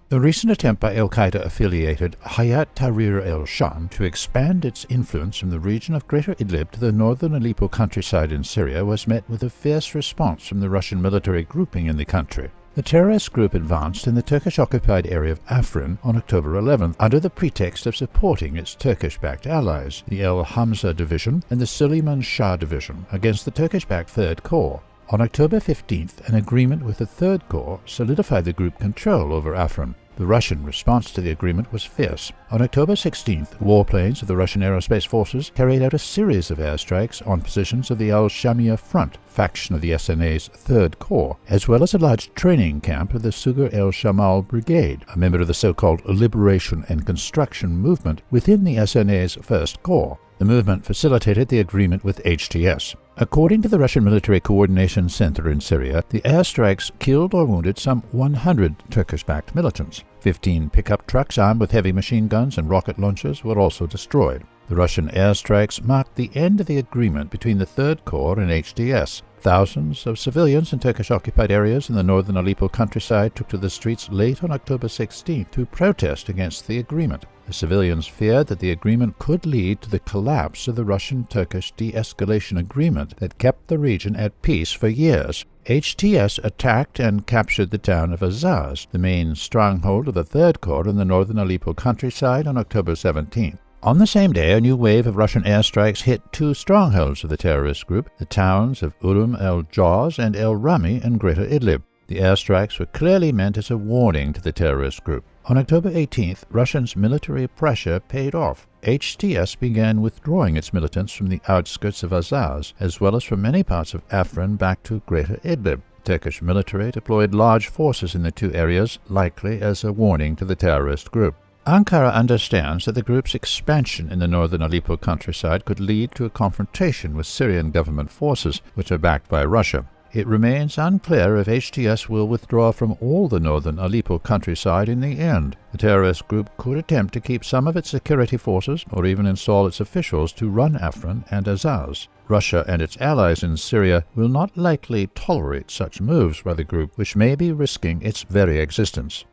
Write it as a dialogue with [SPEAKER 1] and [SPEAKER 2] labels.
[SPEAKER 1] The recent attempt by Al-Qaeda-affiliated Hayat Tahrir al-Sham to expand its influence from the region of Greater Idlib to the northern Aleppo countryside in Syria was met with a fierce response from the Russian military grouping in the country. The terrorist group advanced in the Turkish-occupied area of Afrin on October 11th under the pretext of supporting its Turkish-backed allies, the El Hamza Division and the Suleiman Shah Division, against the Turkish-backed Third Corps. On October 15th, an agreement with the Third Corps solidified the group control over Afrin. The Russian response to the agreement was fierce. On October 16th, warplanes of the Russian Aerospace Forces carried out a series of airstrikes on positions of the Al-Shamia Front, faction of the SNA's Third Corps, as well as a large training camp of the Sugar el-Shamal Brigade, a member of the so-called Liberation and Construction Movement within the SNA's First Corps. The movement facilitated the agreement with HTS. According to the Russian Military Coordination Center in Syria, the airstrikes killed or wounded some 100 Turkish-backed militants. 15 pickup trucks armed with heavy machine guns and rocket launchers were also destroyed. The Russian airstrikes marked the end of the agreement between the Third Corps and HTS. Thousands of civilians in Turkish-occupied areas in the northern Aleppo countryside took to the streets late on October 16th to protest against the agreement. The civilians feared that the agreement could lead to the collapse of the Russian-Turkish de-escalation agreement that kept the region at peace for years. HTS attacked and captured the town of Azaz, the main stronghold of the Third Corps in the northern Aleppo countryside, on October 17th. On the same day, a new wave of Russian airstrikes hit two strongholds of the terrorist group, the towns of el-Jawz and el-Rami in Greater Idlib. The airstrikes were clearly meant as a warning to the terrorist group. On October 18th, Russia's military pressure paid off. HTS began withdrawing its militants from the outskirts of Azaz, as well as from many parts of Afrin back to Greater Idlib. The Turkish military deployed large forces in the two areas, likely as a warning to the terrorist group. Ankara understands that the group's expansion in the northern Aleppo countryside could lead to a confrontation with Syrian government forces, which are backed by Russia. It remains unclear if HTS will withdraw from all the northern Aleppo countryside in the end. The terrorist group could attempt to keep some of its security forces, or even install its officials to run Afrin and Azaz. Russia and its allies in Syria will not likely tolerate such moves by the group, which may be risking its very existence.